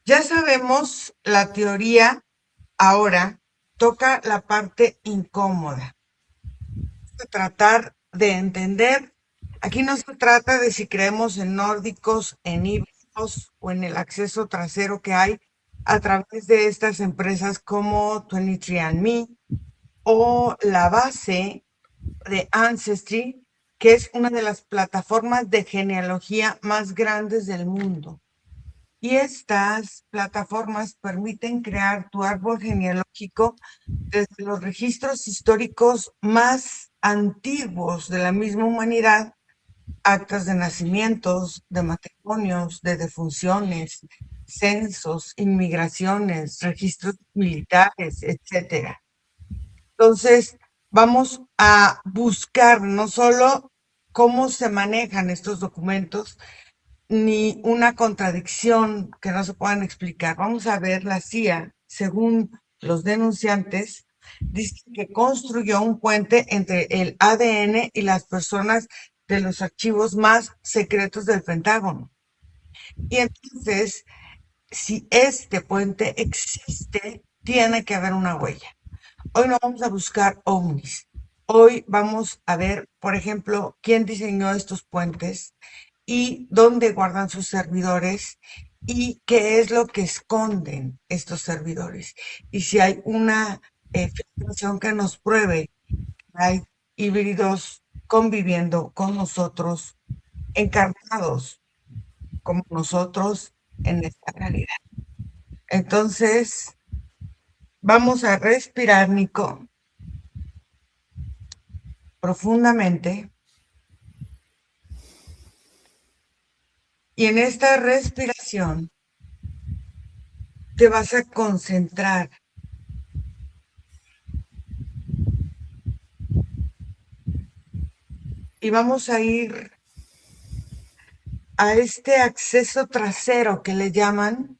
Ya sabemos la teoría, ahora toca la parte incómoda. Tratar de entender, aquí no se trata de si creemos en nórdicos, en híbridos o en el acceso trasero que hay a través de estas empresas como 23andMe o la base de Ancestry, que es una de las plataformas de genealogía más grandes del mundo. Y estas plataformas permiten crear tu árbol genealógico desde los registros históricos más antiguos de la misma humanidad, actas de nacimientos, de matrimonios, de defunciones, censos, inmigraciones, registros militares, etcétera. Entonces, vamos a buscar no solo cómo se manejan estos documentos, ni una contradicción que no se puedan explicar. Vamos a ver, la CIA, según los denunciantes, dice que construyó un puente entre el ADN y las personas de los archivos más secretos del Pentágono. Y entonces, si este puente existe, tiene que haber una huella. Hoy no vamos a buscar ovnis. Hoy vamos a ver, por ejemplo, quién diseñó estos puentes y dónde guardan sus servidores y qué es lo que esconden estos servidores. Y si hay una filtración que nos pruebe que hay híbridos conviviendo con nosotros, encarnados como nosotros en esta realidad. Entonces, vamos a respirar, Nico, profundamente. Y en esta respiración te vas a concentrar y vamos a ir a este acceso trasero que le llaman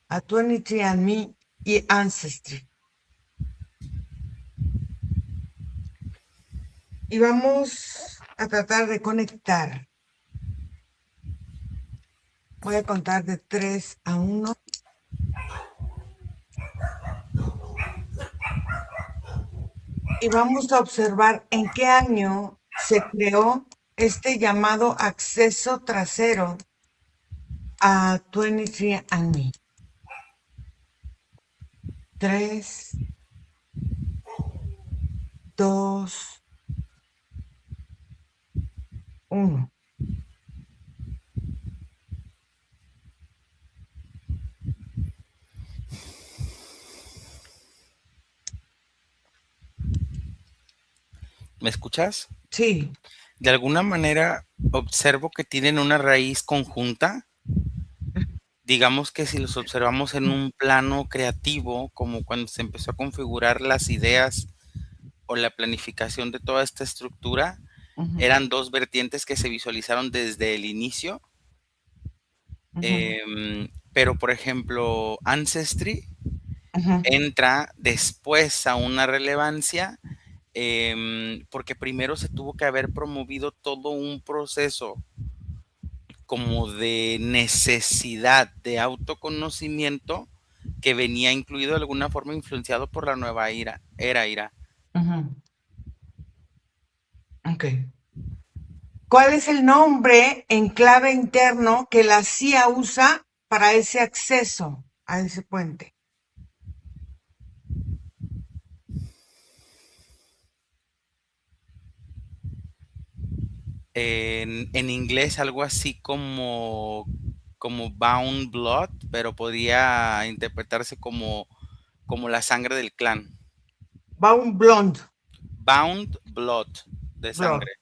a 23andMe y Ancestry. Y vamos a tratar de conectar. Voy a contar de 3 a 1 y vamos a observar en qué año se creó este llamado acceso trasero a 23andMe. 3, 2, 1. ¿Me escuchas? Sí. De alguna manera observo que tienen una raíz conjunta. Digamos que si los observamos en un plano creativo, como cuando se empezó a configurar las ideas o la planificación de toda esta estructura, Ujú, eran dos vertientes que se visualizaron desde el inicio. ujú, Pero, por ejemplo, Ancestry ujú, entra después a una relevancia, porque primero se tuvo que haber promovido todo un proceso como de necesidad de autoconocimiento que venía incluido de alguna forma influenciado por la nueva era. ujú. Ok. ¿Cuál es el nombre en clave interno que la CIA usa para ese acceso a ese puente? En inglés algo así como Bound Blood, pero podía interpretarse como la sangre del clan. Va un blonde, Bound Blood, de blood, sangre.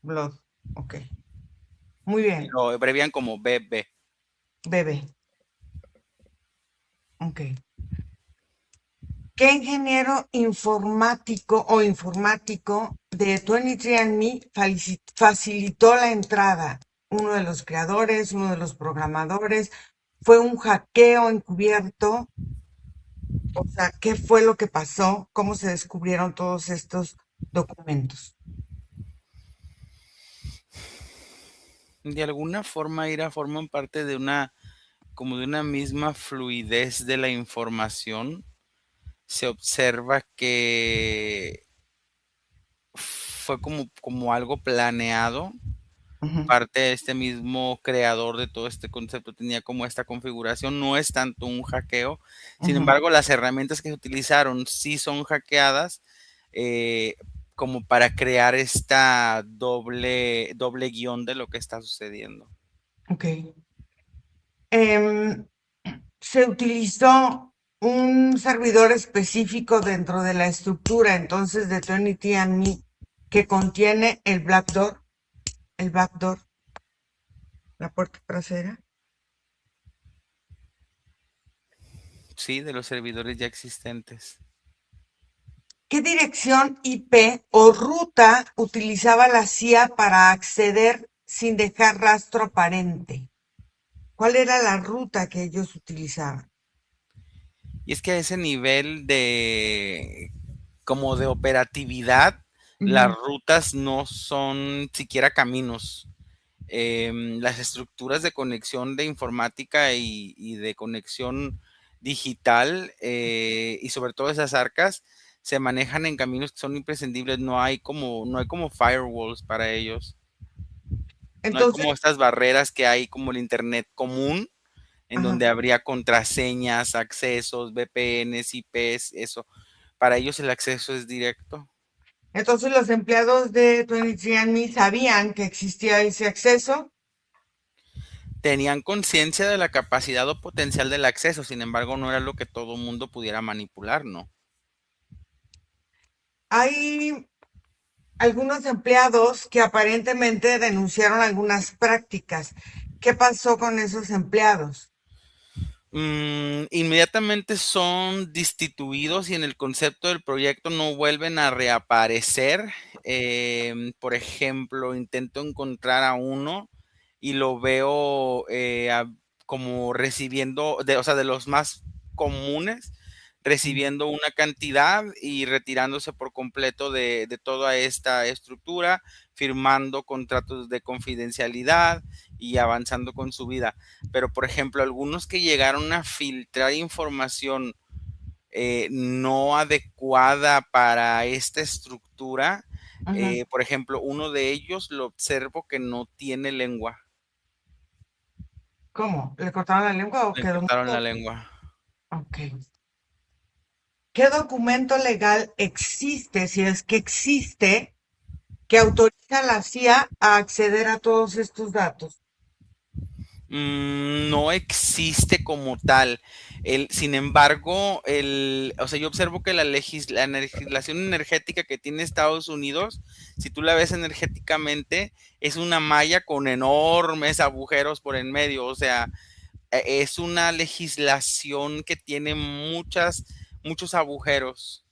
blood. Ok. Muy bien. Lo abrevian como BB. Bebé. Ok. ¿Qué ingeniero informático o informático de 23andMe facilitó la entrada? Uno de los creadores, uno de los programadores. ¿Fue un hackeo encubierto? O sea, ¿qué fue lo que pasó? ¿Cómo se descubrieron todos estos documentos? De alguna forma, Ira, forman parte de una como de una misma fluidez de la información, se observa que fue como algo planeado. Ujú, Parte de este mismo creador de todo este concepto tenía como esta configuración, no es tanto un hackeo, sin ujú. embargo, las herramientas que se utilizaron sí son hackeadas, eh, como para crear esta doble guión de lo que está sucediendo. Ok. Em, Se utilizó un servidor específico dentro de la estructura, entonces, de 20 que contiene el backdoor, la puerta trasera. Sí, de los servidores ya existentes. ¿Qué dirección IP o ruta utilizaba la CIA para acceder sin dejar rastro aparente? ¿Cuál era la ruta que ellos utilizaban? Y es que a ese nivel de como de operatividad, las Ujú, rutas no son siquiera caminos. Las estructuras de conexión de informática y de conexión digital, y sobre todo esas arcas se manejan en caminos que son imprescindibles. No hay como firewalls para ellos. No hay entonces, como estas barreras que hay como el internet común, en ajá. donde habría contraseñas, accesos, VPNs, IPs, eso. Para ellos el acceso es directo. Entonces los empleados de 23andMe sabían que existía ese acceso. Tenían conciencia de la capacidad o potencial del acceso, sin embargo, no era lo que todo mundo pudiera manipular, ¿no? Hay algunos empleados que aparentemente denunciaron algunas prácticas. ¿Qué pasó con esos empleados? Inmediatamente son destituidos y en el concepto del proyecto no vuelven a reaparecer. Por ejemplo, intento encontrar a uno y lo veo como recibiendo, o sea, de los más comunes, recibiendo una cantidad y retirándose por completo de toda esta estructura, firmando contratos de confidencialidad y avanzando con su vida. Pero, por ejemplo, algunos que llegaron a filtrar información no adecuada para esta estructura, Ujú. por ejemplo, uno de ellos lo observo que no tiene lengua, ¿Cómo? ¿Le cortaron la lengua o le quedó cortaron la mudo? lengua. Ok. ¿Qué documento legal existe, si es que existe, que autoriza a la CIA a acceder a todos estos datos? No existe como tal. Sin embargo, o sea, yo observo que la legislación energética que tiene Estados Unidos, si tú la ves energéticamente, es una malla con enormes agujeros por en medio. O sea, es una legislación que tiene muchos agujeros.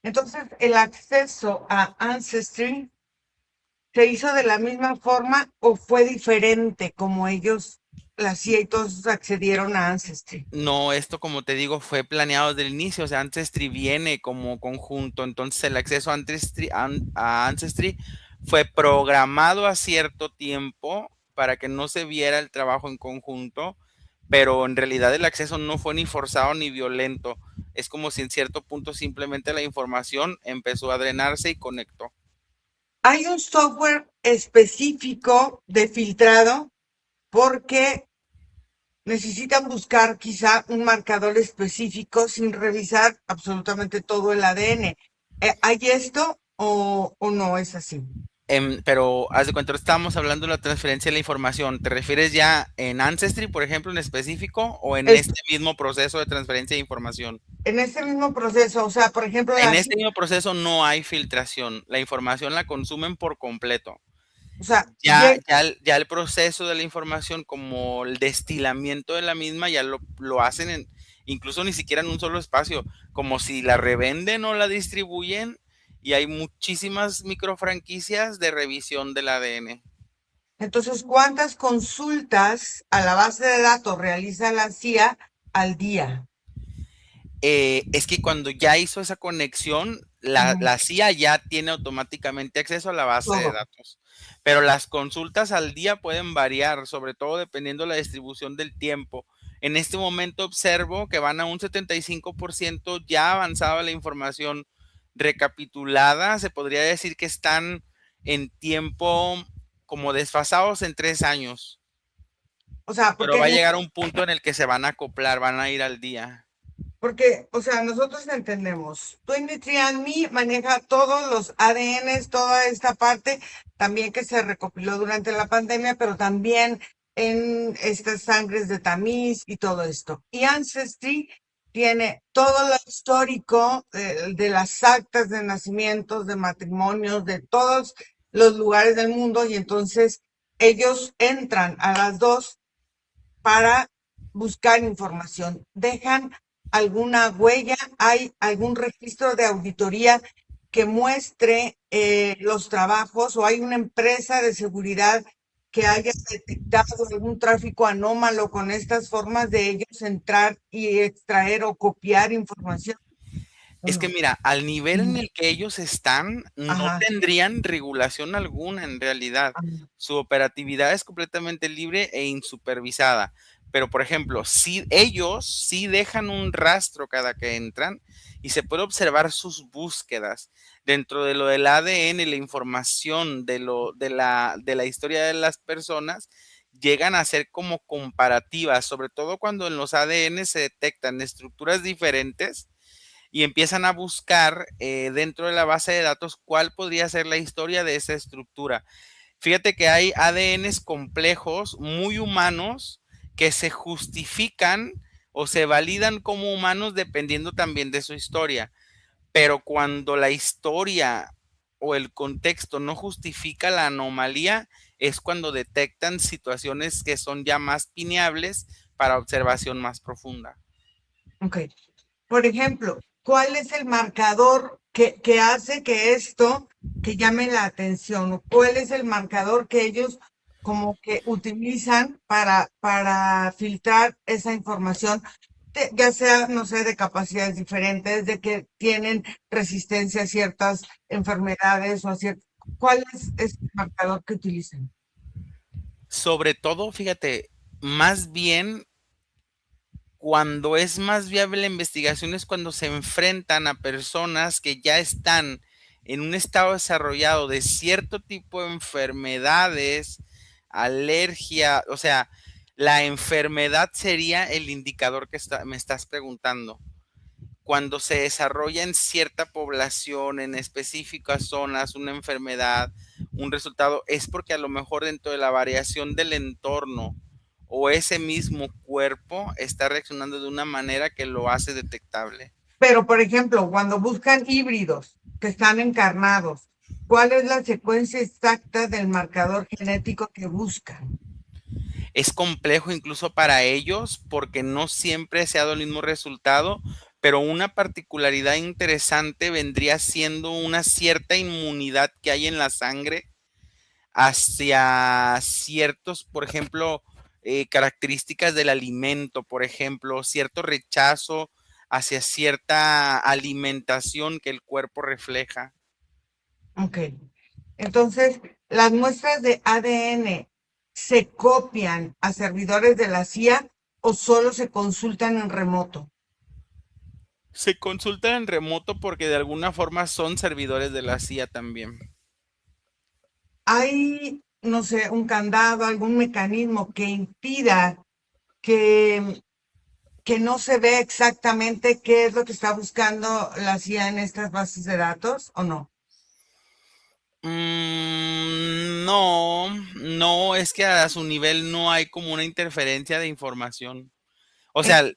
Entonces, el acceso a Ancestry se hizo de la misma forma o fue diferente como ellos, la CIA y todos accedieron a Ancestry. No, esto como te digo fue planeado desde el inicio, o sea, Ancestry viene como conjunto, entonces el acceso a Ancestry fue programado a cierto tiempo para que no se viera el trabajo en conjunto, pero en realidad el acceso no fue ni forzado ni violento. Es como si en cierto punto simplemente la información empezó a drenarse y conectó. Hay un software específico de filtrado porque necesitan buscar quizá un marcador específico sin revisar absolutamente todo el ADN. ¿Hay esto o no es así? Pero haz de cuenta, estábamos hablando de la transferencia de la información. ¿Te refieres ya en Ancestry, por ejemplo, en específico, o en Es este mismo proceso de transferencia de información? en este mismo proceso, o sea, por ejemplo, En la este CIA, mismo proceso no hay filtración. La información la consumen por completo. o sea, Ya el proceso de la información, como el destilamiento de la misma, ya lo hacen incluso ni siquiera en un solo espacio, como si la revenden o la distribuyen, y hay muchísimas microfranquicias de revisión del ADN. entonces, ¿cuántas consultas a la base de datos realiza la CIA al día? Es que cuando ya hizo esa conexión, la, Ujú, la CIA ya tiene automáticamente acceso a la base de todo. datos. Pero las consultas al día pueden variar, sobre todo dependiendo de la distribución del tiempo. En este momento observo que van a un 75% ya avanzada la información recapitulada. Se podría decir que están en tiempo como desfasados en 3 años, O sea, pero va a llegar un punto en el que se van a acoplar, van a ir al día. porque, o sea, nosotros entendemos, 23andMe maneja todos los ADNs, toda esta parte, también que se recopiló durante la pandemia, pero también en estas sangres de tamiz y todo esto. Y Ancestry tiene todo lo histórico de las actas de nacimientos, de matrimonios, de todos los lugares del mundo, y entonces ellos entran a las dos para buscar información. ¿Dejan alguna huella? ¿Hay algún registro de auditoría que muestre los trabajos o hay una empresa de seguridad que haya detectado algún tráfico anómalo con estas formas de ellos entrar y extraer o copiar información o Es que no? mira, al nivel en Ujú. el que ellos están, no Ajá. tendrían regulación alguna en realidad. Ajá. Su operatividad es completamente libre e insupervisada. Pero, por ejemplo, si ellos sí dejan un rastro cada que entran y se puede observar sus búsquedas dentro de lo del ADN, la información de la historia de las personas, llegan a ser como comparativas, sobre todo cuando en los ADN se detectan estructuras diferentes y empiezan a buscar dentro de la base de datos cuál podría ser la historia de esa estructura. Fíjate que hay ADNs complejos, muy humanos, que se justifican o se validan como humanos dependiendo también de su historia. Pero cuando la historia o el contexto no justifica la anomalía, es cuando detectan situaciones que son ya más pineables para observación más profunda. Ok. Por ejemplo, ¿cuál es el marcador que hace que esto que llame la atención? ¿O cuál es el marcador que ellos como que utilizan para filtrar esa información? Ya sea, no sé, de capacidades diferentes, de que tienen resistencia a ciertas enfermedades o a ciertas... ¿Cuál es el marcador que utilizan? Sobre todo, fíjate, más bien cuando es más viable la investigación es cuando se enfrentan a personas que ya están en un estado desarrollado de cierto tipo de enfermedades, alergia, o sea, la enfermedad sería el indicador que me estás preguntando. Cuando se desarrolla en cierta población, en específicas zonas, una enfermedad, un resultado, es porque a lo mejor dentro de la variación del entorno o ese mismo cuerpo está reaccionando de una manera que lo hace detectable. Pero, por ejemplo, cuando buscan híbridos que están encarnados, ¿cuál es la secuencia exacta del marcador genético que buscan? Es complejo incluso para ellos porque no siempre se ha dado el mismo resultado, pero una particularidad interesante vendría siendo una cierta inmunidad que hay en la sangre hacia ciertos, por ejemplo, características del alimento, por ejemplo, cierto rechazo hacia cierta alimentación que el cuerpo refleja. Ok. Entonces, las muestras de ADN se copian a servidores de la CIA o solo se consultan en remoto. Se consultan en remoto porque de alguna forma son servidores de la CIA también. ¿Hay, no sé, un candado, algún mecanismo que impida que, que no se vea exactamente qué es lo que está buscando la CIA en estas bases de datos o no? No, no, es que a su nivel no hay como una interferencia de información. O ¿En, sea,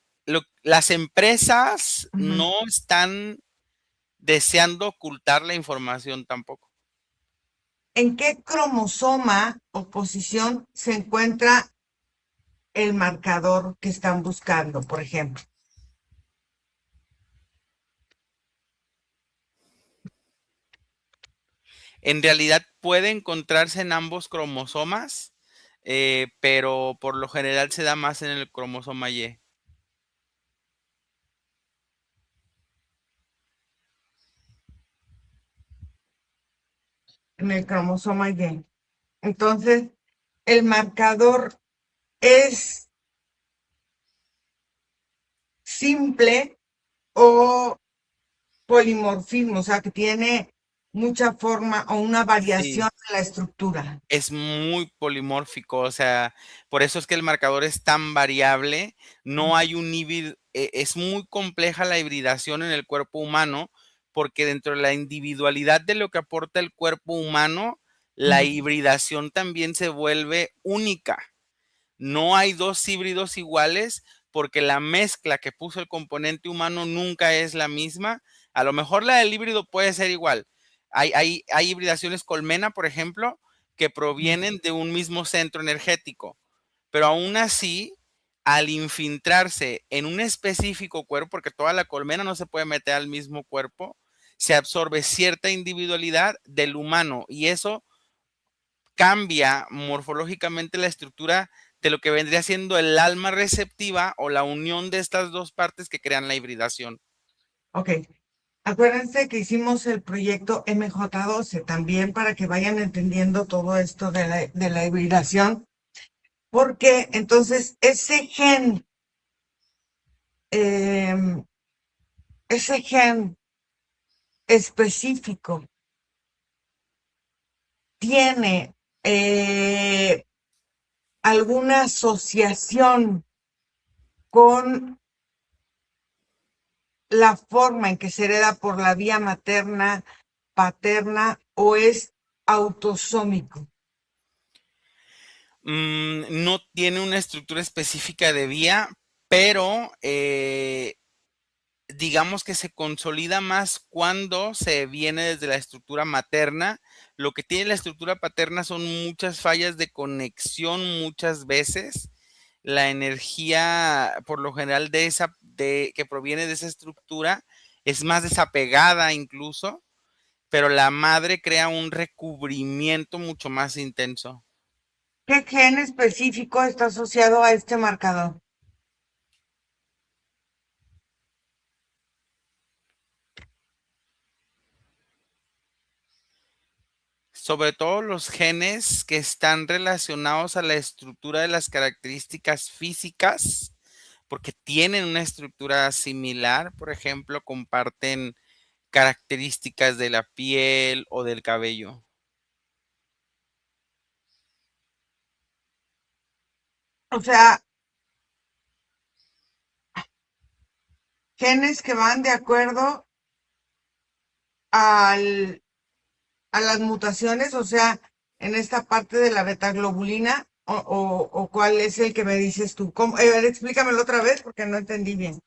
las empresas ujú. no están deseando ocultar la información tampoco. ¿En qué cromosoma o posición se encuentra el marcador que están buscando, por ejemplo? En realidad puede encontrarse en ambos cromosomas, pero por lo general se da más en el cromosoma Y. En el cromosoma Y. Entonces, el marcador es simple o polimorfismo, o sea, que tiene mucha forma o una variación Sí, en la estructura. es muy polimórfico, o sea, por eso es que el marcador es tan variable, no hay un híbrido, es muy compleja la hibridación en el cuerpo humano, porque dentro de la individualidad de lo que aporta el cuerpo humano, la Ujú. hibridación también se vuelve única. No hay dos híbridos iguales porque la mezcla que puso el componente humano nunca es la misma. A lo mejor la del híbrido puede ser igual. Hay hibridaciones colmena, por ejemplo, que provienen de un mismo centro energético, pero aún así, al infiltrarse en un específico cuerpo, porque toda la colmena no se puede meter al mismo cuerpo, se absorbe cierta individualidad del humano y eso cambia morfológicamente la estructura de lo que vendría siendo el alma receptiva o la unión de estas dos partes que crean la hibridación. Ok, acuérdense que hicimos el proyecto MJ12 también para que vayan entendiendo todo esto de la hibridación, porque entonces em, ese gen específico tiene alguna asociación con la forma en que se hereda por la vía materna, paterna o es autosómico. No tiene una estructura específica de vía, pero digamos que se consolida más cuando se viene desde la estructura materna. Lo que tiene la estructura paterna son muchas fallas de conexión muchas veces. La energía, por lo general, que proviene de esa estructura es más desapegada incluso, pero la madre crea un recubrimiento mucho más intenso. ¿Qué gen específico está asociado a este marcador? Sobre todo los genes que están relacionados a la estructura de las características físicas, porque tienen una estructura similar, por ejemplo, comparten características de la piel o del cabello. O sea, genes que van de acuerdo al, a las mutaciones, o sea, en esta parte de la betaglobulina, o cuál es el que me dices tú. ¿Cómo? A ver, explícamelo otra vez porque no entendí bien.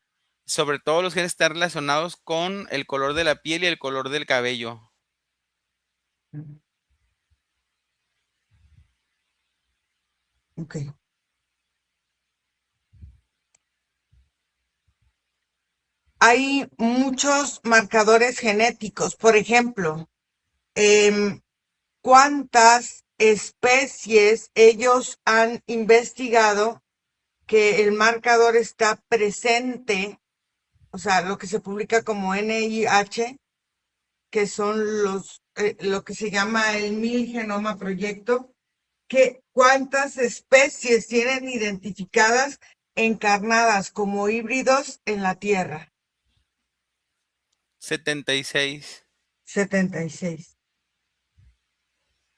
Sobre todo los genes están relacionados con el color de la piel y el color del cabello. Ok. Hay muchos marcadores genéticos. Por ejemplo, em, ¿cuántas especies ellos han investigado que el marcador está presente? O sea, lo que se publica como NIH, que son lo que se llama el Mil Genoma Proyecto, que cuántas especies tienen identificadas encarnadas como híbridos en la Tierra. 76. 76.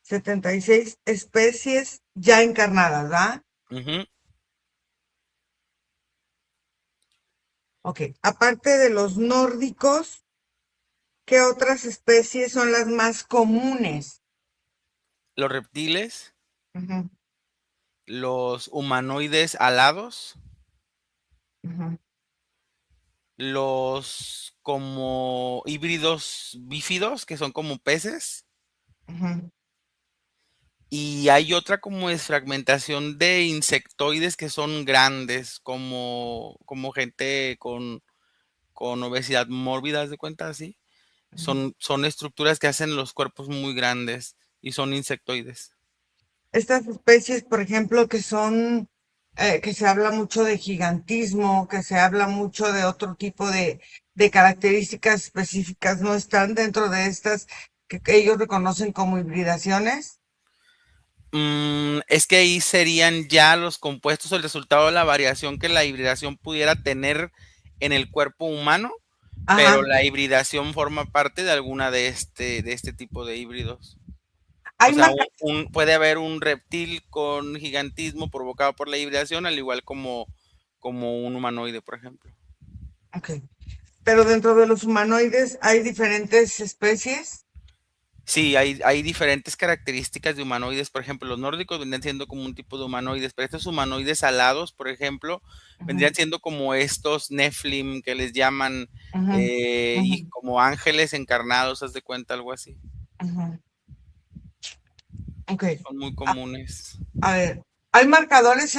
76 especies ya encarnadas, ¿verdad? Ujú. Ok. Aparte de los nórdicos, ¿qué otras especies son las más comunes? Los reptiles, Ujú, los humanoides alados, ujú, los como híbridos bífidos, que son como peces, ujú. y hay otra como desfragmentación de insectoides que son grandes, como gente con obesidad mórbida, ¿haz de cuenta así? Son estructuras que hacen los cuerpos muy grandes y son insectoides. Estas especies, por ejemplo, que son, que se habla mucho de gigantismo, que se habla mucho de otro tipo de características específicas, ¿no están dentro de estas que ellos reconocen como hibridaciones? Es que ahí serían ya los compuestos o el resultado de la variación que la hibridación pudiera tener en el cuerpo humano, pero Ajá. la hibridación forma parte de alguna de este tipo de híbridos. O Hay sea, marca. puede haber un reptil con gigantismo provocado por la hibridación, al igual como un humanoide, por ejemplo. Ok. Pero dentro de los humanoides hay diferentes especies. Sí, hay diferentes características de humanoides. Por ejemplo, los nórdicos vendrían siendo como un tipo de humanoides, pero estos humanoides alados, por ejemplo, Ujú, vendrían siendo como estos Nephilim que les llaman, ujú, ujú, y como ángeles encarnados, haz de cuenta, algo así. ujú. Ok. Son muy A, comunes. a ver, hay marcadores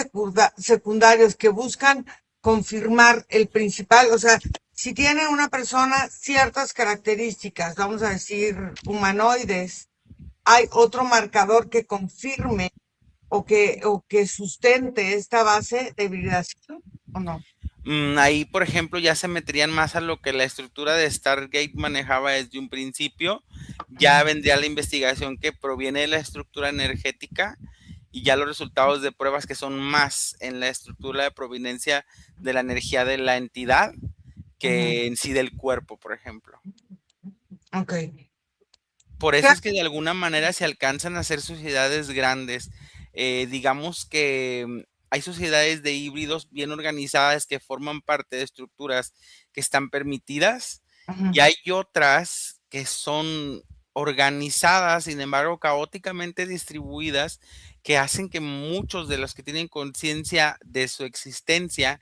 secundarios que buscan confirmar el principal. O sea, si tiene una persona ciertas características, vamos a decir humanoides, hay otro marcador que confirme o que sustente esta base de hibridación, ¿o no? Ahí, por ejemplo, ya se meterían más a lo que la estructura de Stargate manejaba desde un principio. Ya Ujú, vendría la investigación que proviene de la estructura energética y ya los resultados de pruebas que son más en la estructura de proveniencia de la energía de la entidad ujú. que en sí del cuerpo, por ejemplo. Ok. Por ¿Qué? eso es que de alguna manera se alcanzan a hacer sociedades grandes. Digamos que hay sociedades de híbridos bien organizadas que forman parte de estructuras que están permitidas y Ujú, hay otras que son organizadas, sin embargo, caóticamente distribuidas, que hacen que muchos de los que tienen conciencia de su existencia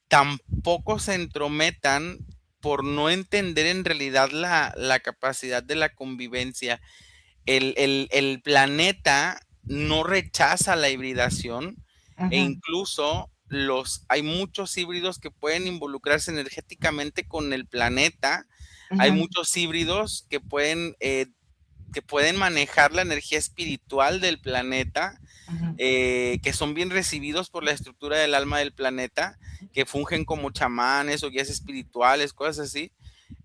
tampoco se entrometan por no entender en realidad la capacidad de la convivencia. El planeta no rechaza la hibridación e ujú, incluso hay muchos híbridos que pueden involucrarse energéticamente con el planeta. Hay ujú, muchos híbridos que pueden manejar la energía espiritual del planeta, ujú. que son bien recibidos por la estructura del alma del planeta, que fungen como chamanes o guías espirituales, cosas así,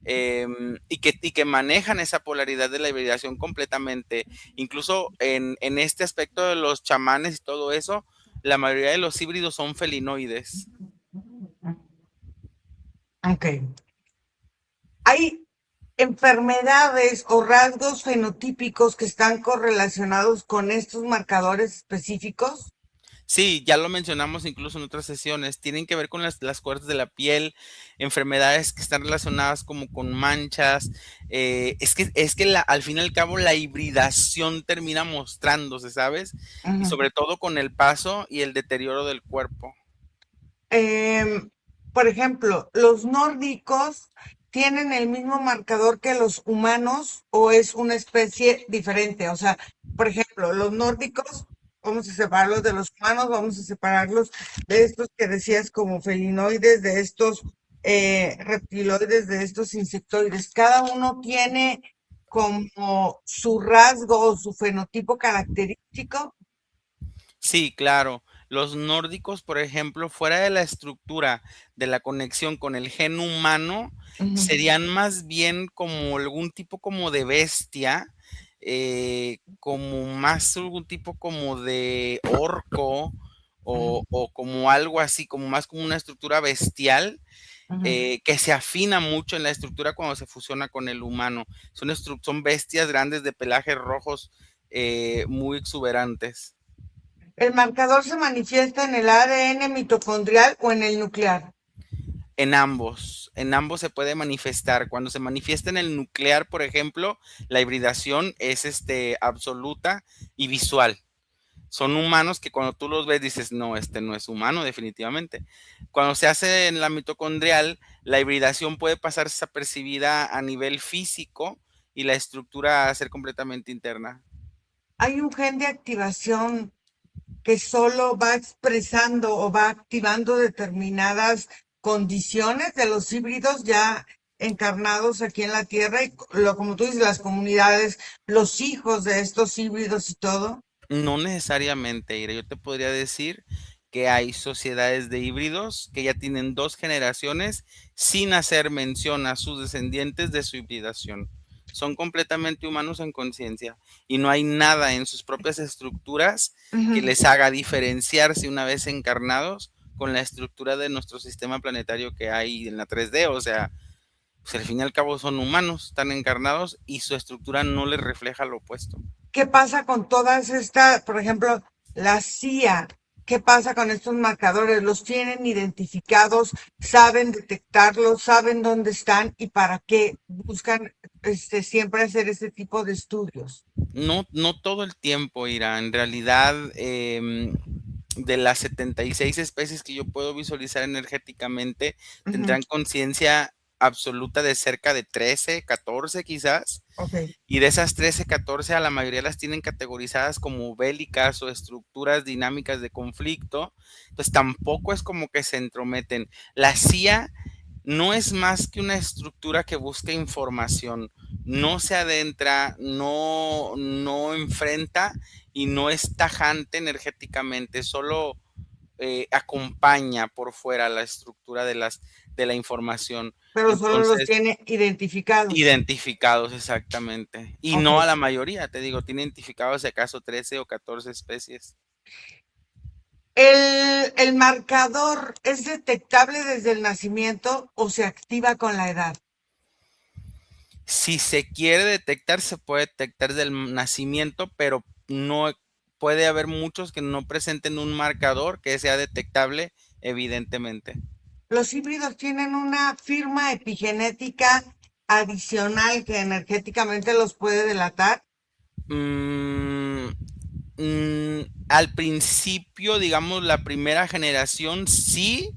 y que manejan esa polaridad de la hibridación completamente. Incluso en este aspecto de los chamanes y todo eso, la mayoría de los híbridos son felinoides. Ok. Hay enfermedades o rasgos fenotípicos que están correlacionados con estos marcadores específicos. Sí, ya lo mencionamos incluso en otras sesiones, tienen que ver con las cuerdas de la piel, enfermedades que están relacionadas como con manchas. Es que al fin y al cabo la hibridación termina mostrándose, ¿sabes? Y Ujú. sobre todo con el paso y el deterioro del cuerpo. Em, por ejemplo, ¿los nórdicos tienen el mismo marcador que los humanos o es una especie diferente? O sea, por ejemplo, los nórdicos, vamos a separarlos de los humanos, vamos a separarlos de estos que decías como felinoides, de estos reptiloides, de estos insectoides. Cada uno tiene como su rasgo o su fenotipo característico. Sí, claro. Los nórdicos, por ejemplo, fuera de la estructura de la conexión con el gen humano, Ujú, serían más bien como algún tipo como de bestia, como más algún tipo como de orco ujú, o como algo así, como más como una estructura bestial, ujú. que se afina mucho en la estructura cuando se fusiona con el humano. Son bestias grandes de pelajes rojos, muy exuberantes. ¿El marcador se manifiesta en el ADN mitocondrial o en el nuclear? En ambos se puede manifestar. Cuando se manifiesta en el nuclear, por ejemplo, la hibridación es absoluta y visual. Son humanos que cuando tú los ves dices, no, este no es humano definitivamente. Cuando se hace en la mitocondrial, la hibridación puede pasar desapercibida a nivel físico y la estructura a ser completamente interna. ¿Hay un gen de activación que solo va expresando o va activando determinadas condiciones de los híbridos ya encarnados aquí en la Tierra y como tú dices, las comunidades, los hijos de estos híbridos y todo? No necesariamente, Ira. Yo te podría decir que hay sociedades de híbridos que ya tienen dos generaciones sin hacer mención a sus descendientes de su hibridación. Son completamente humanos en conciencia y no hay nada en sus propias estructuras que Ujú. les haga diferenciarse una vez encarnados con la estructura de nuestro sistema planetario que hay en la 3D. O sea, pues al fin y al cabo son humanos, están encarnados y su estructura no les refleja lo opuesto. ¿Qué pasa con todas estas, por ejemplo, la CIA? ¿Qué pasa con estos marcadores? ¿Los tienen identificados? ¿Saben detectarlos? ¿Saben dónde están? ¿Y para qué buscan siempre hacer ese tipo de estudios? No, no todo el tiempo, Ira. En realidad, de las 76 especies que yo puedo visualizar energéticamente, Ujú, tendrán conciencia absoluta de cerca de 13, 14 quizás. ok. Y de esas 13, 14, a la mayoría las tienen categorizadas como bélicas o estructuras dinámicas de conflicto. Entonces tampoco es como que se entrometen. La CIA no es más que una estructura que busca información, no se adentra, no enfrenta y no es tajante energéticamente, solo acompaña por fuera la estructura de la información. Pero solo los Entonces, tiene identificados. identificados exactamente. Y Ok. no a la mayoría, te digo, tiene identificados si acaso 13 o 14 especies. ¿El marcador es detectable desde el nacimiento o se activa con la edad? Si se quiere detectar, se puede detectar del nacimiento, pero no puede haber muchos que no presenten un marcador que sea detectable, evidentemente. Los híbridos tienen una firma epigenética adicional que energéticamente los puede delatar. Mm, Al principio, digamos, la primera generación sí,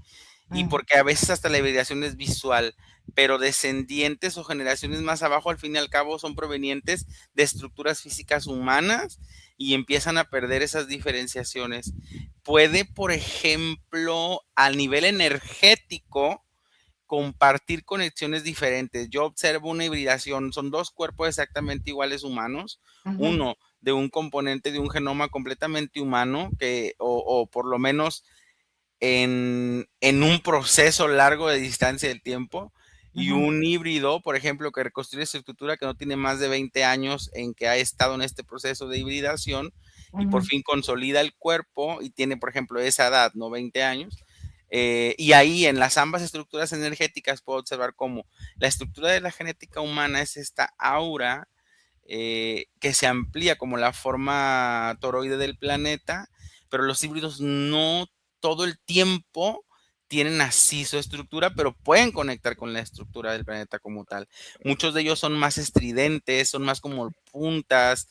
y Mm, porque a veces hasta la hibridación es visual, pero descendientes o generaciones más abajo, al fin y al cabo, son provenientes de estructuras físicas humanas y empiezan a perder esas diferenciaciones. Puede, por ejemplo, a nivel energético, compartir conexiones diferentes. Yo observo una hibridación, son dos cuerpos exactamente iguales humanos, ujú, uno de un componente de un genoma completamente humano, o por lo menos en un proceso largo de distancia del tiempo, y ujú, un híbrido, por ejemplo, que reconstruye su estructura que no tiene más de 20 años en que ha estado en este proceso de hibridación y por ujú. fin consolida el cuerpo y tiene, por ejemplo, esa edad, no 20 años. Y ahí en las ambas estructuras energéticas puedo observar cómo la estructura de la genética humana es esta aura que se amplía como la forma toroide del planeta, pero los híbridos no todo el tiempo tienen así su estructura, pero pueden conectar con la estructura del planeta como tal. Muchos de ellos son más estridentes, son más como puntas,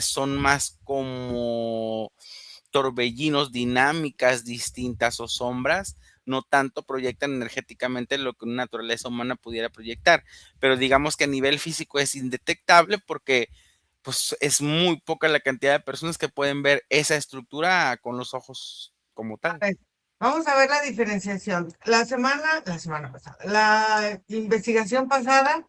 son más como torbellinos, dinámicas distintas o sombras, no tanto proyectan energéticamente lo que una naturaleza humana pudiera proyectar, pero digamos que a nivel físico es indetectable porque pues es muy poca la cantidad de personas que pueden ver esa estructura con los ojos como A tal. ver, vamos a ver la diferenciación. La semana pasada, la investigación pasada,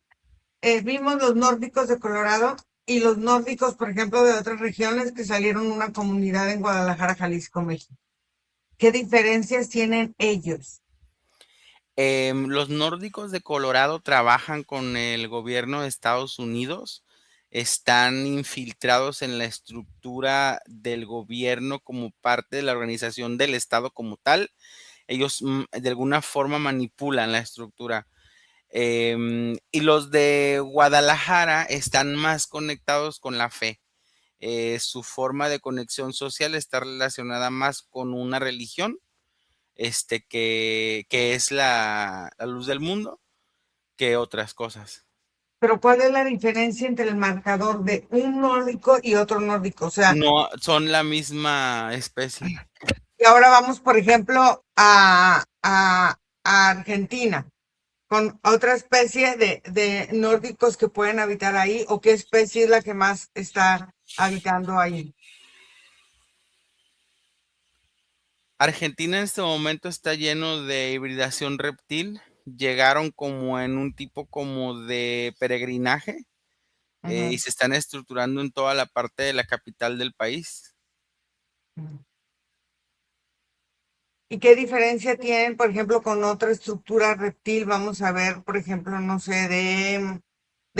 vimos los nórdicos de Colorado y los nórdicos, por ejemplo, de otras regiones que salieron una comunidad en Guadalajara, Jalisco, México. ¿Qué diferencias tienen ellos? Los nórdicos de Colorado trabajan con el gobierno de Estados Unidos, están infiltrados en la estructura del gobierno como parte de la organización del Estado como tal. Ellos de alguna forma manipulan la estructura. Y los de Guadalajara están más conectados con la fe. Su forma de conexión social está relacionada más con una religión, que es la luz del mundo, que otras cosas. Pero ¿cuál es la diferencia entre el marcador de un nórdico y otro nórdico? O sea, No son la misma especie. y ahora vamos, por ejemplo, a Argentina, con otra especie de nórdicos que pueden habitar ahí, o qué especie es la que más está habitando ahí. Argentina en este momento está lleno de hibridación reptil. Llegaron como en un tipo como de peregrinaje y Ujú, se están estructurando en toda la parte de la capital del país. ujú. ¿Y qué diferencia tienen, por ejemplo, con otra estructura reptil? Vamos a ver, por ejemplo, no sé, de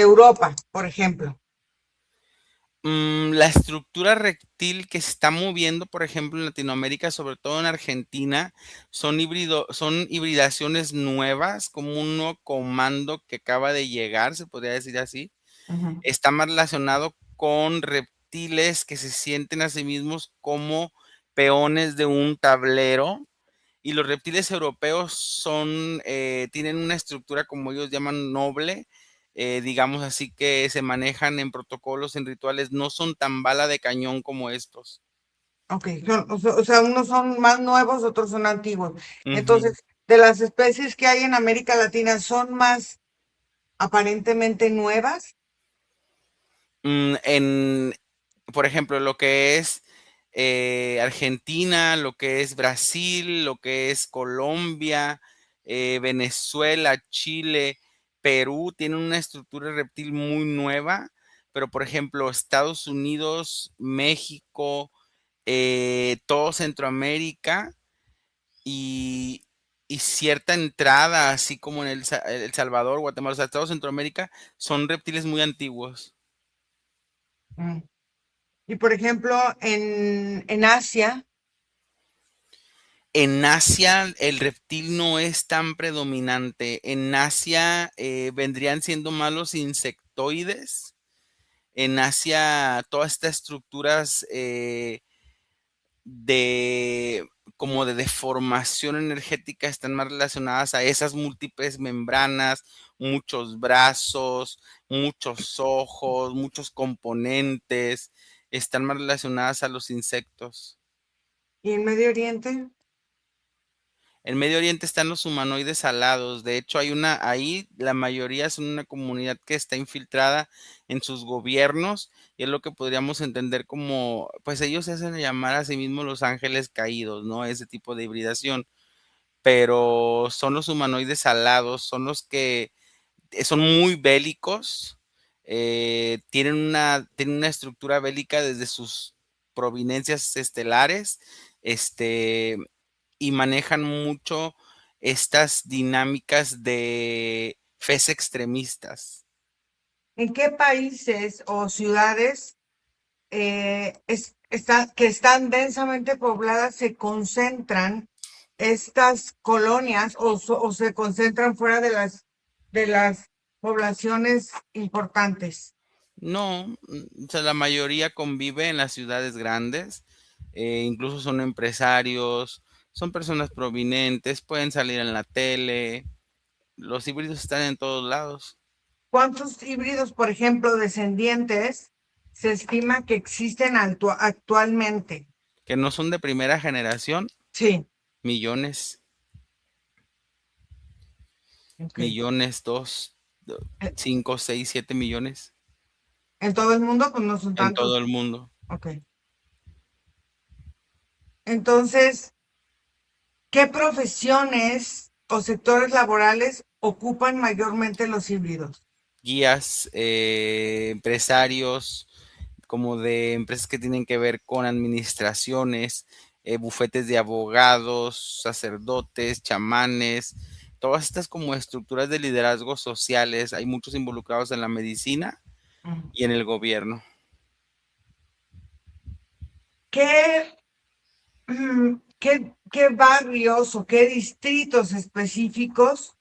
Europa, por ejemplo. La estructura reptil que se está moviendo, por ejemplo, en Latinoamérica, sobre todo en Argentina, son hibridaciones nuevas, como un nuevo comando que acaba de llegar, se podría decir así. Ujú. Está más relacionado con reptiles que se sienten a sí mismos como peones de un tablero. Y los reptiles europeos tienen una estructura, como ellos llaman, noble, digamos así, que se manejan en protocolos, en rituales, no son tan bala de cañón como estos. Ok, o sea, unos son más nuevos, otros son antiguos. Ujú. Entonces, de las especies que hay en América Latina, ¿son más aparentemente nuevas? En, por ejemplo, lo que es Argentina, lo que es Brasil, lo que es Colombia, Venezuela, Chile, Perú, tienen una estructura reptil muy nueva, pero por ejemplo, Estados Unidos, México, todo Centroamérica y, y cierta entrada, así como en El Salvador, Guatemala, o sea, todo Centroamérica, son reptiles muy antiguos. Mm. Y por ejemplo, en Asia, En Asia el reptil no es tan predominante. En Asia vendrían siendo más los insectoides. En Asia todas estas estructuras de como de deformación energética están más relacionadas a esas múltiples membranas, muchos brazos, muchos ojos, muchos componentes, están más relacionadas a los insectos. y en Medio Oriente, En Medio Oriente están los humanoides alados. De hecho, ahí la mayoría son una comunidad que está infiltrada en sus gobiernos y es lo que podríamos entender como, pues ellos se hacen llamar a sí mismos los ángeles caídos, ¿no? Ese tipo de hibridación. Pero son los humanoides alados, son los que son muy bélicos, tienen una estructura bélica desde sus provinencias estelares, este, y manejan mucho estas dinámicas de fes extremistas. ¿en qué países o ciudades que están densamente pobladas se concentran estas colonias o se concentran fuera de las poblaciones importantes? No, o sea, la mayoría convive en las ciudades grandes, incluso son empresarios, son personas prominentes, pueden salir en la tele, los híbridos están en todos lados, ¿Cuántos híbridos, por ejemplo, descendientes se estima que existen actualmente? que no son de primera generación, Sí, millones, ok. millones, dos, Eh, 5, 6, 7 millones En todo el mundo, pues no son en todo tantos. el mundo. Ok. Entonces, ¿qué profesiones o sectores laborales ocupan mayormente los híbridos? Guías, empresarios, como de empresas que tienen que ver con administraciones, bufetes de abogados, sacerdotes, chamanes, todas estas como estructuras de liderazgo sociales. Hay muchos involucrados en la medicina Mm. y en el gobierno. ¿Qué, qué barrios o qué distritos específicos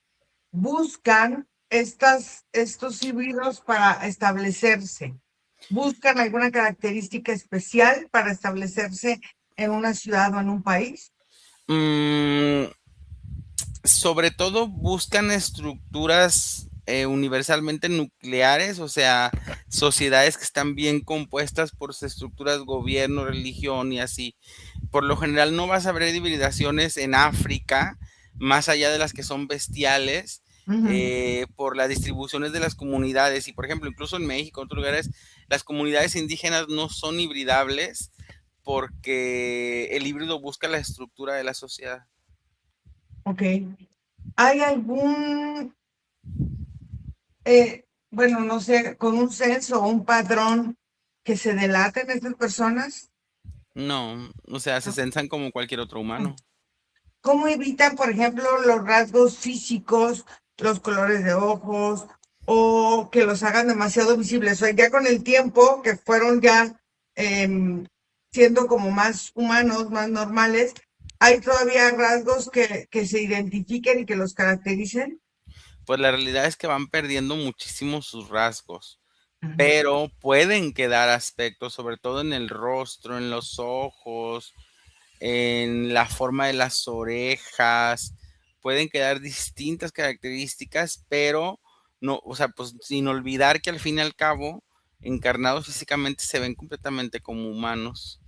buscan estos híbridos para establecerse? ¿Buscan alguna característica especial para establecerse en una ciudad o en un país? Mm, Sobre todo buscan estructuras universalmente nucleares, o sea, sociedades que están bien compuestas por sus estructuras, gobierno, religión y así. Por lo general no vas a ver hibridaciones en África, más allá de las que son bestiales, Ujú. por las distribuciones de las comunidades. Y por ejemplo, incluso en México, en otros lugares, las comunidades indígenas no son hibridables porque el híbrido busca la estructura de la sociedad. Ok. ¿Hay algún, bueno, no sé, con un censo o un padrón que se delaten estas personas? No, o sea, se No. censan como cualquier otro humano. ¿Cómo evitan, por ejemplo, los rasgos físicos, los colores de ojos? o que los hagan demasiado visibles. O sea, ya con el tiempo que fueron ya em, siendo como más humanos, más normales, hay todavía rasgos que se identifiquen y que los caractericen. Pues la realidad es que van perdiendo muchísimo sus rasgos, Ujú. pero pueden quedar aspectos, sobre todo en el rostro, en los ojos, en la forma de las orejas, pueden quedar distintas características, pero no, o sea, pues sin olvidar que al fin y al cabo, encarnados físicamente se ven completamente como humanos.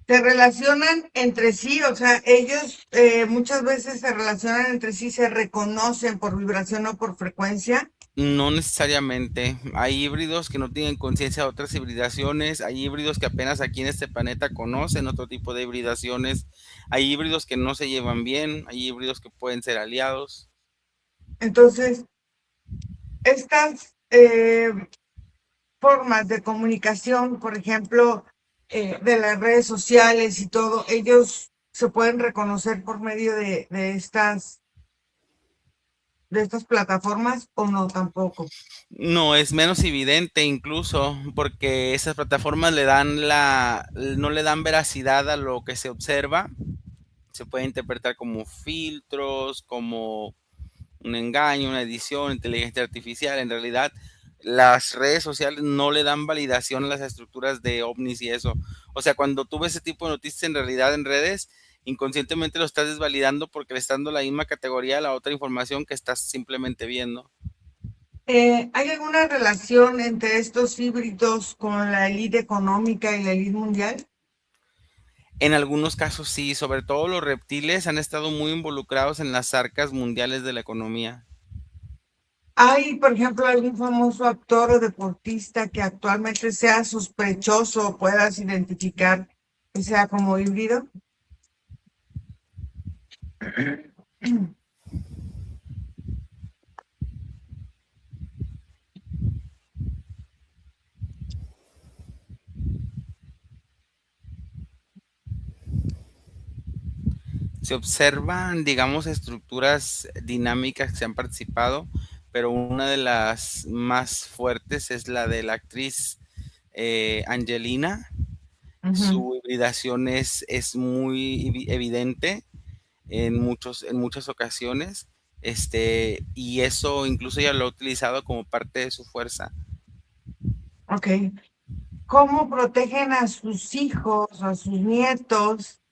Se relacionan entre sí, o sea, ellos muchas veces se relacionan entre sí, se reconocen por vibración o por frecuencia. No necesariamente. Hay híbridos que no tienen conciencia de otras hibridaciones, hay híbridos que apenas aquí en este planeta conocen otro tipo de hibridaciones, hay híbridos que no se llevan bien, hay híbridos que pueden ser aliados. Entonces, estas formas de comunicación, por ejemplo, de las redes sociales y todo, ellos se pueden reconocer por medio de estas plataformas o no tampoco. No, es menos evidente incluso porque esas plataformas no le dan veracidad a lo que se observa. Se puede interpretar como filtros, como un engaño, una edición, inteligencia artificial. En realidad, las redes sociales no le dan validación a las estructuras de ovnis y eso. O sea, cuando tú ves ese tipo de noticias en realidad en redes, inconscientemente lo estás desvalidando porque le estás dando la misma categoría a la otra información que estás simplemente viendo. ¿Hay alguna relación entre estos híbridos con la élite económica y la élite mundial? En algunos casos sí, sobre todo los reptiles han estado muy involucrados en las arcas mundiales de la economía. ¿Hay, por ejemplo, algún famoso actor o deportista que actualmente sea sospechoso o puedas identificar que sea como híbrido? Se observan, digamos, estructuras dinámicas que se han participado, pero una de las más fuertes es la de la actriz Angelina. Ujú. Su hibridación es muy evidente en muchas ocasiones, y eso incluso ella lo ha utilizado como parte de su fuerza. Ok. ¿Cómo protegen a sus hijos, a sus nietos,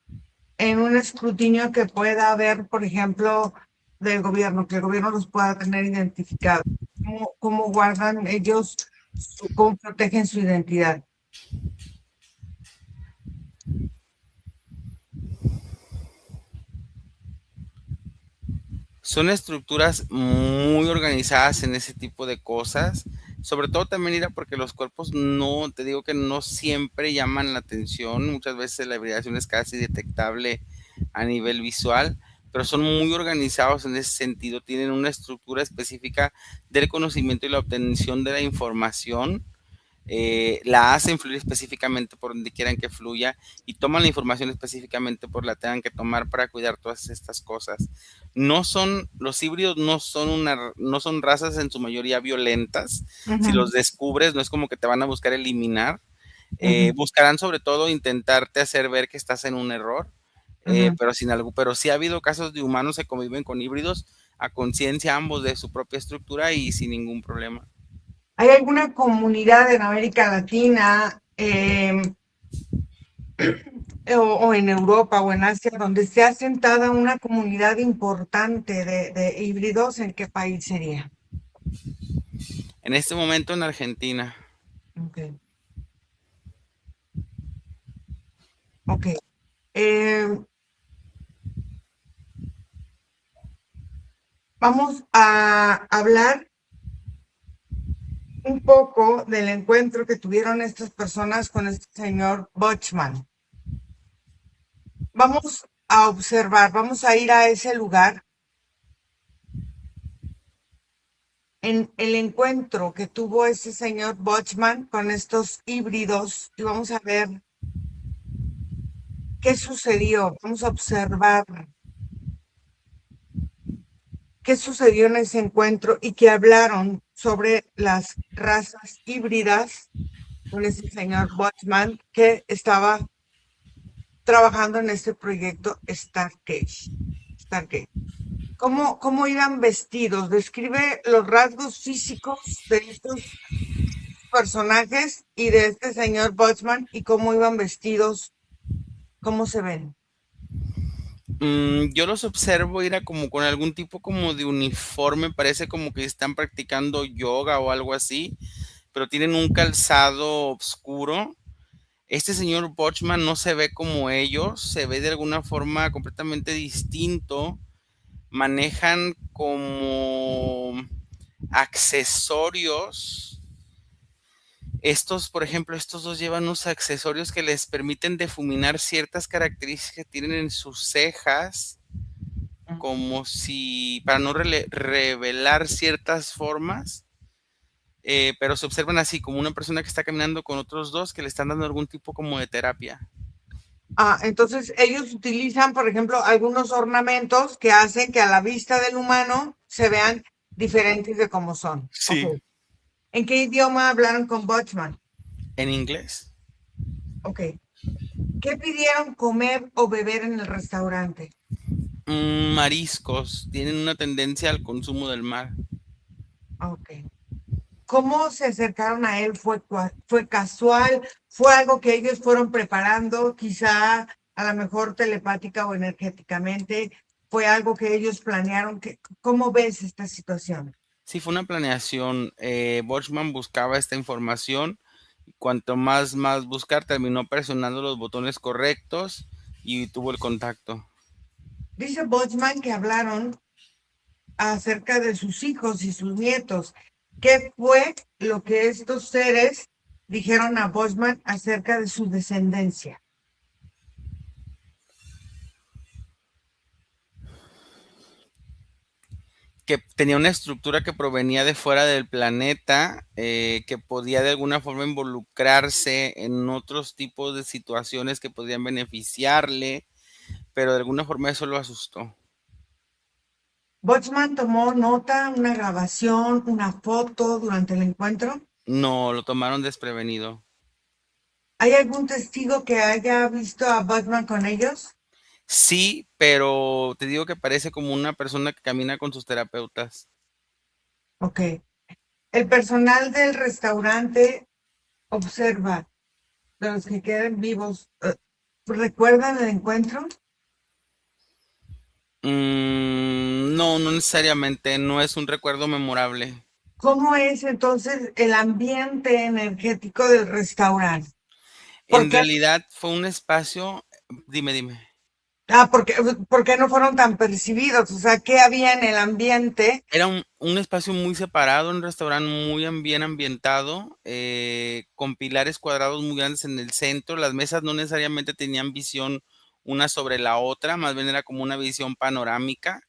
en un escrutinio que pueda haber, por ejemplo, del gobierno, que el gobierno los pueda tener identificados? ¿Cómo guardan ellos, cómo protegen su identidad? Son estructuras muy organizadas en ese tipo de cosas. Sobre todo también mira porque los cuerpos no, te digo que no siempre llaman la atención. Muchas veces la hibridación es casi detectable a nivel visual, pero son muy organizados en ese sentido. Tienen una estructura específica del conocimiento y la obtención de la información, la hacen fluir específicamente por donde quieran que fluya y toman la información específicamente por la tengan que tomar para cuidar todas estas cosas. No son, los híbridos no son razas en su mayoría violentas. Si Ujú, los descubres, no es como que te van a buscar eliminar. ujú, Buscarán sobre todo intentarte hacer ver que estás en un error, ujú. pero sí ha habido casos de humanos que conviven con híbridos a conciencia ambos de su propia estructura y sin ningún problema. ¿Hay alguna comunidad en América Latina o en Europa o en Asia donde se ha asentada una comunidad importante de híbridos? ¿En qué país sería? En este momento en Argentina. Ok, ok. Eh, Vamos a hablar un poco del encuentro que tuvieron estas personas con este señor Botchman. Vamos a observar, vamos a ir a ese lugar en el encuentro que tuvo ese señor Botchman con estos híbridos y vamos a ver qué sucedió. Vamos a observar qué sucedió en ese encuentro y qué hablaron sobre las razas híbridas con este señor Boltzmann que estaba trabajando en este proyecto Stargate. Stargate. ¿Cómo iban vestidos? Describe los rasgos físicos de estos personajes y de este señor Boltzmann y cómo iban vestidos, cómo se ven. Yo los observo ir a como con algún tipo como de uniforme, parece como que están practicando yoga o algo así, pero tienen un calzado oscuro. Este señor Bochman no se ve como ellos, se ve de alguna forma completamente distinto. Manejan como accesorios. Estos, por ejemplo, estos dos llevan unos accesorios que les permiten difuminar ciertas características que tienen en sus cejas, como si para no revelar ciertas formas, pero se observan así como una persona que está caminando con otros dos que le están dando algún tipo como de terapia. Entonces ellos utilizan, por ejemplo, algunos ornamentos que hacen que a la vista del humano se vean diferentes de cómo son. Ok. Sí. ¿En qué idioma hablaron con Boltzmann? En inglés. Ok. ¿Qué pidieron comer o beber en el restaurante? Mariscos, tienen una tendencia al consumo del mar. Ok. ¿Cómo se acercaron a él? ¿Fue casual? ¿Fue algo que ellos fueron preparando, quizá a lo mejor telepática o energéticamente? ¿Fue algo que ellos planearon? ¿Cómo ves esta situación? Sí, fue una planeación. Boschman buscaba esta información. Cuanto más buscar, terminó presionando los botones correctos y tuvo el contacto. Dice Boltzmann que hablaron acerca de sus hijos y sus nietos. ¿Qué fue lo que estos seres dijeron a Boltzmann acerca de su descendencia? Que tenía una estructura que provenía de fuera del planeta, que podía de alguna forma involucrarse en otros tipos de situaciones que podían beneficiarle, pero de alguna forma eso lo asustó. Boltzmann tomó nota, una grabación, una foto durante el encuentro. No, lo tomaron desprevenido. ¿Hay algún testigo que haya visto a Batman con ellos? Sí, pero te digo que parece como una persona que camina con sus terapeutas. Ok. El personal del restaurante observa, de los que queden vivos, ¿recuerdan el encuentro? No, no necesariamente, no es un recuerdo memorable. ¿Cómo es entonces el ambiente energético del restaurante? ¿Por En qué? realidad fue un espacio, dime. ¿Por qué no fueron tan percibidos? O sea, ¿qué había en el ambiente? Era un espacio muy separado, un restaurante muy bien ambientado, con pilares cuadrados muy grandes en el centro. Las mesas no necesariamente tenían visión una sobre la otra, más bien era como una visión panorámica.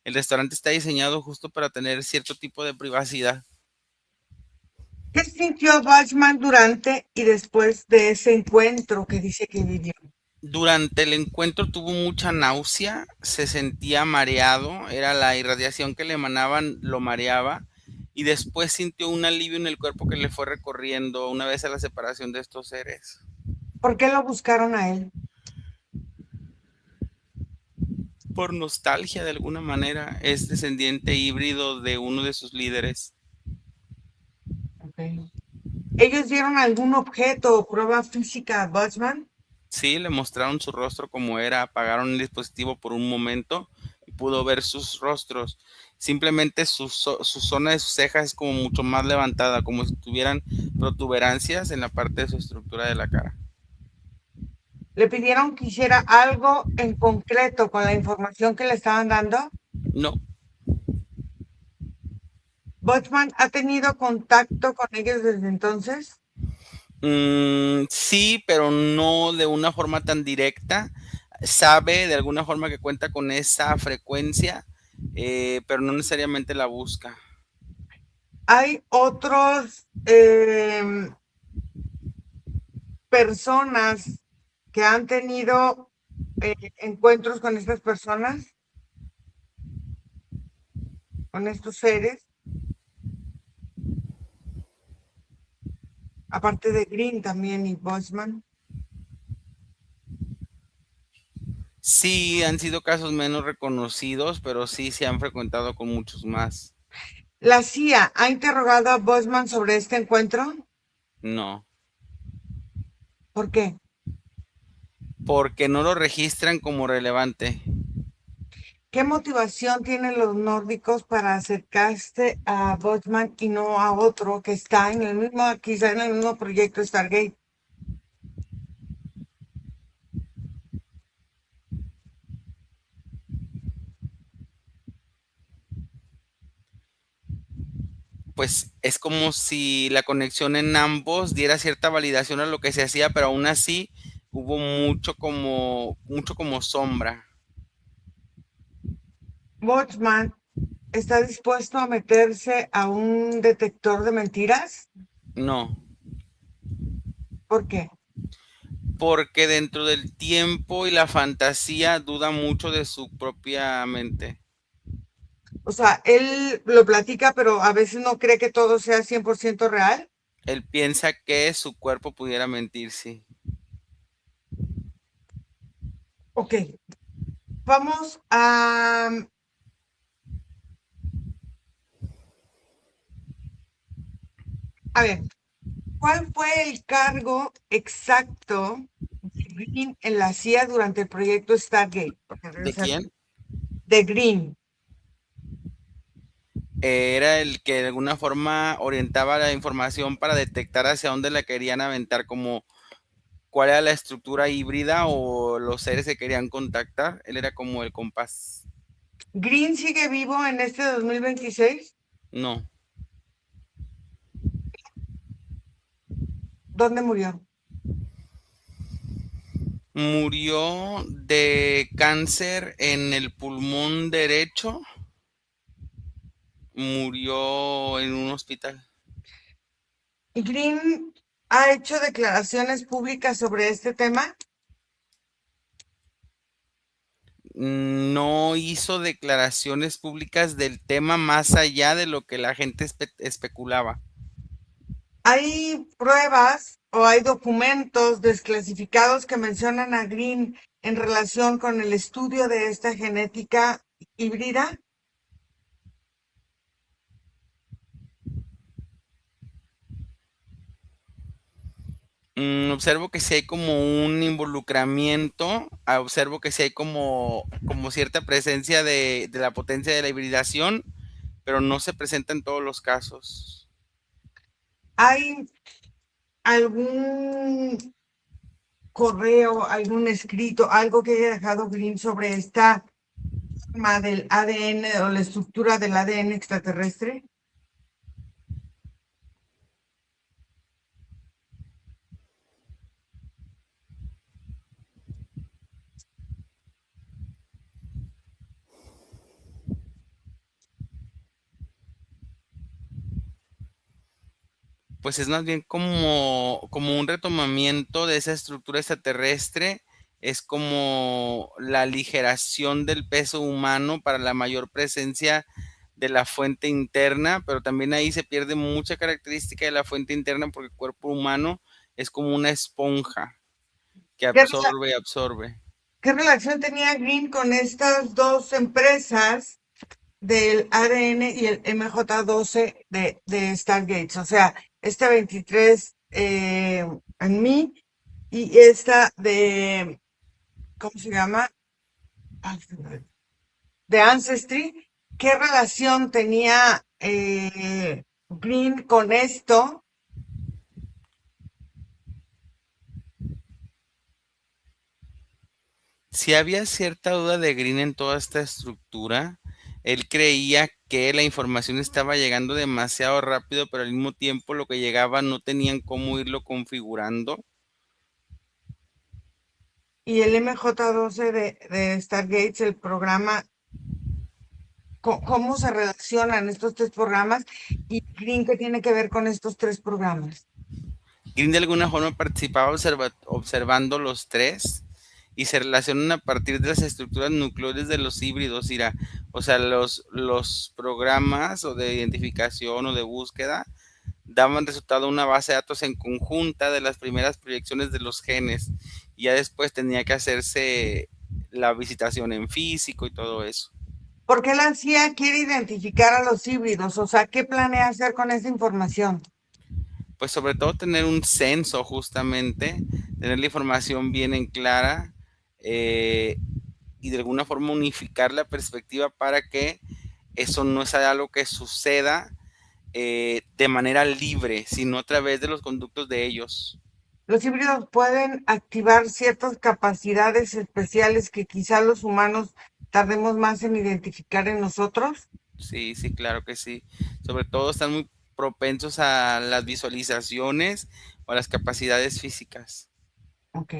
El restaurante está diseñado justo para tener cierto tipo de privacidad. ¿Qué sintió Bachman durante y después de ese encuentro que dice que vivió? Durante el encuentro tuvo mucha náusea, se sentía mareado, era la irradiación que le emanaban, lo mareaba, y después sintió un alivio en el cuerpo que le fue recorriendo una vez a la separación de estos seres. ¿Por qué lo buscaron a él? Por nostalgia de alguna manera, es descendiente híbrido de uno de sus líderes. Okay. ¿Ellos dieron algún objeto o prueba física a Bachman? Sí, le mostraron su rostro como era, apagaron el dispositivo por un momento y pudo ver sus rostros. Simplemente su zona de sus cejas es como mucho más levantada, como si tuvieran protuberancias en la parte de su estructura de la cara. ¿Le pidieron que hiciera algo en concreto con la información que le estaban dando? No, ¿Bachman ha tenido contacto con ellos desde entonces? sí, pero no de una forma tan directa. Sabe de alguna forma que cuenta con esa frecuencia, pero no necesariamente la busca. ¿Hay otros personas que han tenido encuentros con estas personas, con estos seres? aparte de Green también y Boltzmann. Sí, han sido casos menos reconocidos, pero sí se han frecuentado con muchos más. ¿La CIA ha interrogado a Boltzmann sobre este encuentro? No, ¿Por qué? porque no lo registran como relevante. ¿Qué motivación tienen los nórdicos para acercarse a Boltzmann y no a otro que está en el mismo, quizá en el mismo proyecto Stargate? Pues es como si la conexión en ambos diera cierta validación a lo que se hacía, pero aún así hubo mucho como sombra. ¿Boltzmann está dispuesto a meterse a un detector de mentiras? No, ¿Por qué? porque dentro del tiempo y la fantasía duda mucho de su propia mente. O sea, él lo platica, pero a veces no cree que todo sea 100% real. Él piensa que su cuerpo pudiera mentir, sí. Ok, vamos a ver, ¿cuál fue el cargo exacto de Green en la CIA durante el proyecto Stargate? Porque ¿De quién? de Green. Era el que de alguna forma orientaba la información para detectar hacia dónde la querían aventar, como cuál era la estructura híbrida o los seres que querían contactar. Él era como el compás. ¿Green sigue vivo en este 2026? No, ¿Dónde murió? murió de cáncer en el pulmón derecho, murió en un hospital. ¿Green ha hecho declaraciones públicas sobre este tema? No hizo declaraciones públicas del tema más allá de lo que la gente especulaba. ¿Hay pruebas o hay documentos desclasificados que mencionan a Green en relación con el estudio de esta genética híbrida? Observo que sí hay como un involucramiento, observo que sí hay como cierta presencia de la potencia de la hibridación, pero no se presenta en todos los casos. ¿Hay algún correo, algún escrito, algo que haya dejado Green sobre esta forma del ADN o la estructura del ADN extraterrestre? Pues es más bien como un retomamiento de esa estructura extraterrestre, es como la aligeración del peso humano para la mayor presencia de la fuente interna, pero también ahí se pierde mucha característica de la fuente interna porque el cuerpo humano es como una esponja que ¿Qué, absorbe y absorbe. qué relación tenía Green con estas dos empresas del ADN y el MJ12 de Stargates? O sea, este 23 en mí y esta de, ¿cómo se llama? Ah, de Ancestry. ¿Qué relación tenía Green con esto? Si había cierta duda de Green en toda esta estructura, él creía que la información estaba llegando demasiado rápido, pero al mismo tiempo lo que llegaba no tenían cómo irlo configurando. Y el MJ12 de Stargates, el programa, ¿cómo se relacionan estos tres programas? ¿Y Green qué tiene que ver con estos tres programas? Green de alguna forma participaba observando los tres y se relacionan a partir de las estructuras nucleares de los híbridos, Ira. O sea, los programas o de identificación o de búsqueda daban resultado una base de datos en conjunta de las primeras proyecciones de los genes y ya después tenía que hacerse la visitación en físico y todo eso. ¿Por qué la CIA quiere identificar a los híbridos? O sea, ¿qué planea hacer con esa información? Pues sobre todo tener un censo justamente, tener la información bien en clara, eh, y de alguna forma unificar la perspectiva para que eso no sea algo que suceda de manera libre, sino a través de los conductos de ellos. Los híbridos pueden activar ciertas capacidades especiales que quizá los humanos tardemos más en identificar en nosotros. Sí, sí, claro que sí. Sobre todo están muy propensos a las visualizaciones o a las capacidades físicas. Ok.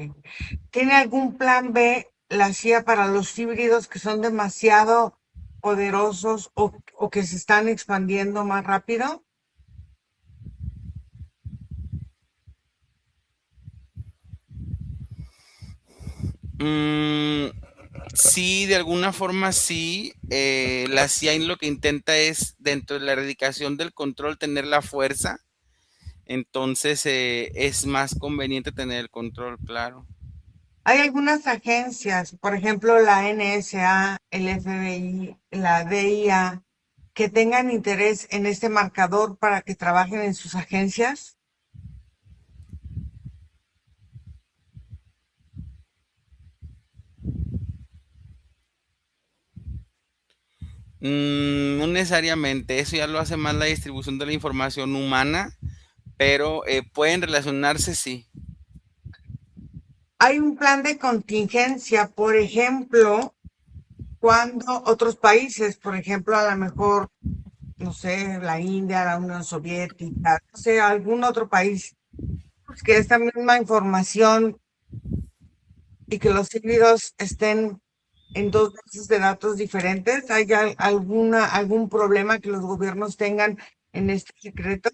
¿Tiene algún plan B la CIA para los híbridos que son demasiado poderosos o que se están expandiendo más rápido? Mm, sí, de alguna forma sí. La CIA lo que intenta es, dentro de la erradicación del control, tener la fuerza. Entonces es más conveniente tener el control, claro. Hay algunas agencias, por ejemplo, la NSA, el FBI, la DIA, que tengan interés en este marcador para que trabajen en sus agencias. No necesariamente, eso ya lo hace más la distribución de la información humana, pero pueden relacionarse, sí. Hay un plan de contingencia, por ejemplo, cuando otros países, por ejemplo, a lo mejor, no sé, la India, la Unión Soviética, no sé, algún otro país, pues, que esta misma información y que los híbridos estén en dos bases de datos diferentes, ¿hay algún problema que los gobiernos tengan en este secreto?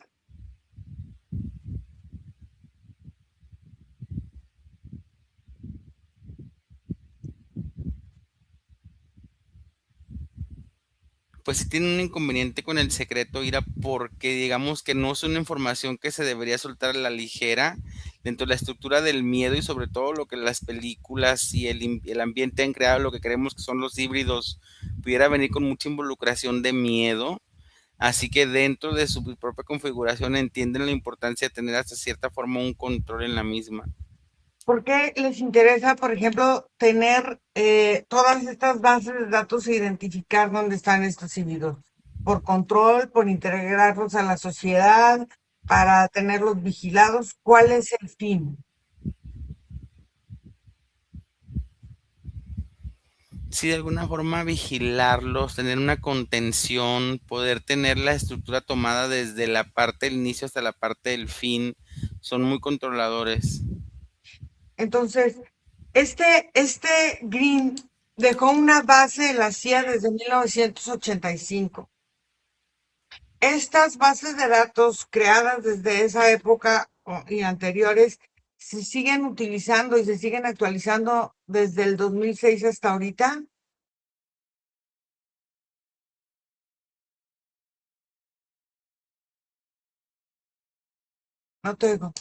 Pues sí tiene un inconveniente con el secreto, Ira, porque digamos que no es una información que se debería soltar a la ligera dentro de la estructura del miedo y sobre todo lo que las películas y el ambiente han creado, lo que creemos que son los híbridos, pudiera venir con mucha involucración de miedo. Así que dentro de su propia configuración entienden la importancia de tener hasta cierta forma un control en la misma. ¿Por qué les interesa, por ejemplo, tener todas estas bases de datos e identificar dónde están estos individuos? ¿Por control, por integrarlos a la sociedad, para tenerlos vigilados? ¿Cuál es el fin? Sí, de alguna forma vigilarlos, tener una contención, poder tener la estructura tomada desde la parte del inicio hasta la parte del fin, son muy controladores. Entonces, este Green dejó una base de la CIA desde 1985. Estas bases de datos creadas desde esa época y anteriores se siguen utilizando y se siguen actualizando desde el 2006 hasta ahorita. No te digo.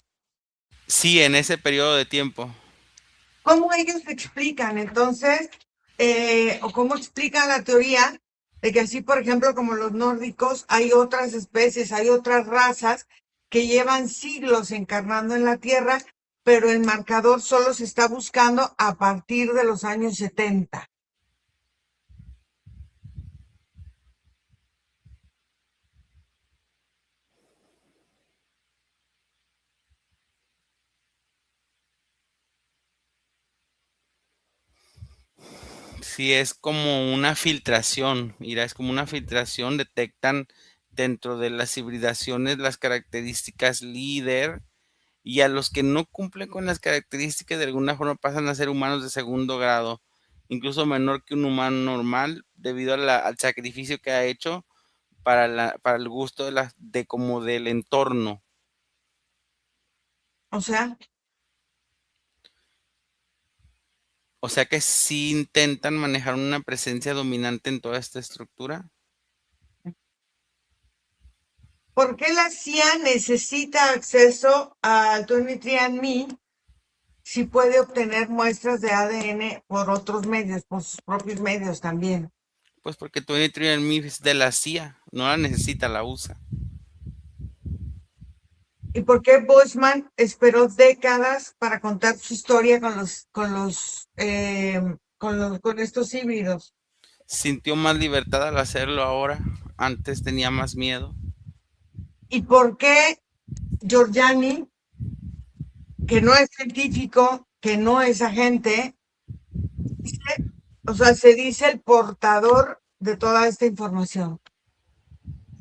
Sí, en ese periodo de tiempo. ¿Cómo ellos explican entonces, o cómo explican la teoría de que así, por ejemplo, como los nórdicos, hay otras especies, hay otras razas que llevan siglos encarnando en la Tierra, pero el marcador solo se está buscando a partir de los años 70? Sí, es como una filtración, mira, es como una filtración, detectan dentro de las hibridaciones las características líder y a los que no cumplen con las características de alguna forma pasan a ser humanos de segundo grado, incluso menor que un humano normal, debido a al sacrificio que ha hecho para, para el gusto de, de como del entorno. O sea, O sea que sí intentan manejar una presencia dominante en toda esta estructura. ¿Por qué la CIA necesita acceso al 23andMe si puede obtener muestras de ADN por otros medios, por sus propios medios también? Pues porque 23andMe es de la CIA, no la necesita, la usa. ¿Y por qué Bushman esperó décadas para contar su historia con estos híbridos? Sintió más libertad al hacerlo ahora, antes tenía más miedo. ¿Y por qué Giorgiani, que no es científico, que no es agente, o sea, se dice el portador de toda esta información,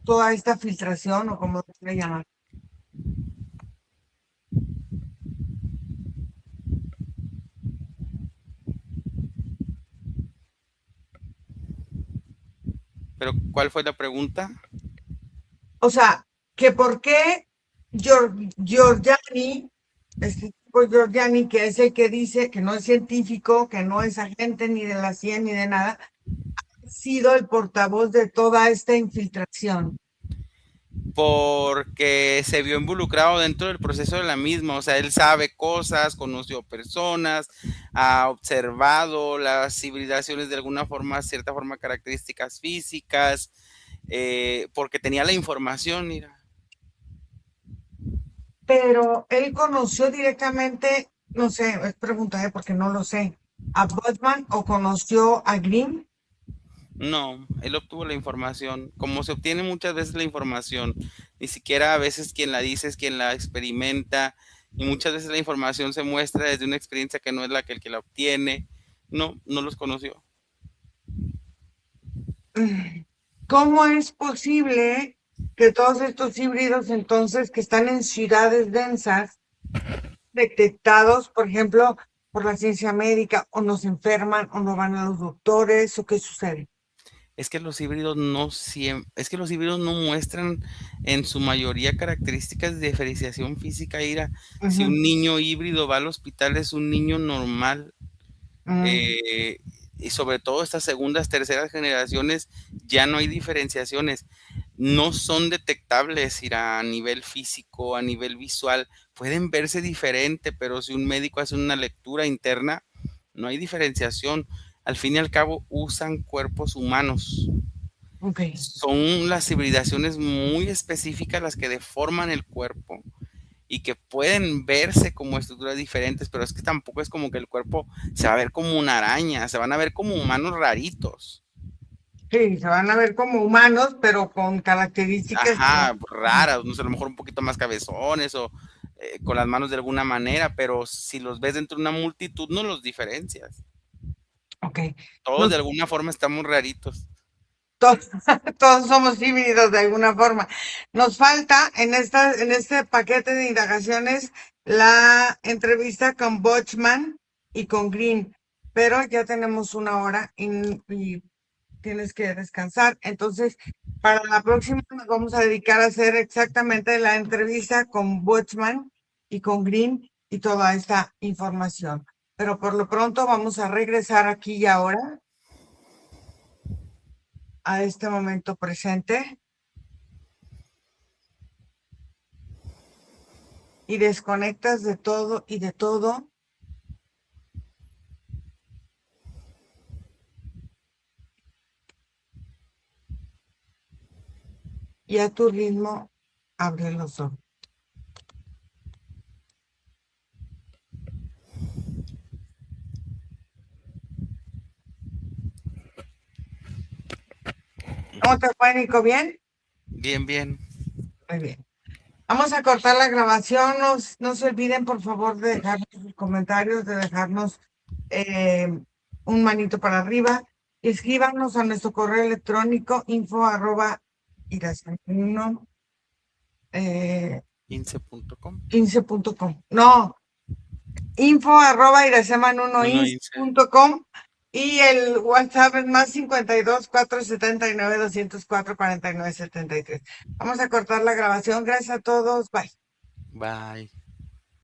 toda esta filtración o como se le llama? Pero ¿cuál fue la pregunta? O sea, que por qué Giorgiani, este tipo Giorgiani, que es el que dice que no es científico, que no es agente ni de la CIA ni de nada, ha sido el portavoz de toda esta infiltración. Porque se vio involucrado dentro del proceso de la misma, o sea, él sabe cosas, conoció personas, ha observado las civilizaciones de alguna forma, cierta forma, características físicas, porque tenía la información, mira. Pero él conoció directamente, no sé, es pregunta, porque no lo sé, a Botman o conoció a Grimm. No, él obtuvo la información, como se obtiene muchas veces la información, ni siquiera a veces quien la dice es quien la experimenta, y muchas veces la información se muestra desde una experiencia que no es la que el que la obtiene. No, no los conoció. ¿Cómo es posible que todos estos híbridos entonces que están en ciudades densas, detectados, por ejemplo, por la ciencia médica, o no se enferman, o no van a los doctores, o qué sucede? Es que los híbridos no siempre, es que los híbridos no muestran en su mayoría características de diferenciación física, Ira. Si Ujú, un niño híbrido va al hospital es un niño normal. mm, eh, y sobre todo estas segundas, terceras generaciones, ya no hay diferenciaciones. No son detectables, Ira, a nivel físico, a nivel visual. Pueden verse diferente, pero si un médico hace una lectura interna, no hay diferenciación. Al fin y al cabo, usan cuerpos humanos. ok. Son las hibridaciones muy específicas las que deforman el cuerpo y que pueden verse como estructuras diferentes, pero es que tampoco es como que el cuerpo se va a ver como una araña, se van a ver como humanos raritos. Sí, se van a ver como humanos, pero con características. Ajá, raras, no sé, a lo mejor un poquito más cabezones o con las manos de alguna manera, pero si los ves dentro de una multitud no los diferencias. Ok. Todos Nos de alguna forma estamos raritos. Todos, todos somos híbridos de alguna forma. Nos falta en este paquete de indagaciones la entrevista con Bochman y con Green, pero ya tenemos una hora y tienes que descansar. Entonces, para la próxima nos vamos a dedicar a hacer exactamente la entrevista con Bochman y con Green y toda esta información. Pero por lo pronto vamos a regresar aquí y ahora a este momento presente y desconectas de todo y de todo y a tu ritmo abre los ojos. ¿Cómo te fue, Nico? ¿Bien? Bien, bien. Muy bien. Vamos a cortar la grabación. No se olviden, por favor, de dejarnos sus comentarios, de dejarnos eh, un manito para arriba. Escríbanos a nuestro correo electrónico info@iracema1 15.com. 15.com. No, info@iraceman1 Uno Ince. punto com y el WhatsApp es más 52 479 204 49 73. Vamos a cortar la grabación. Gracias a todos. Bye. Bye.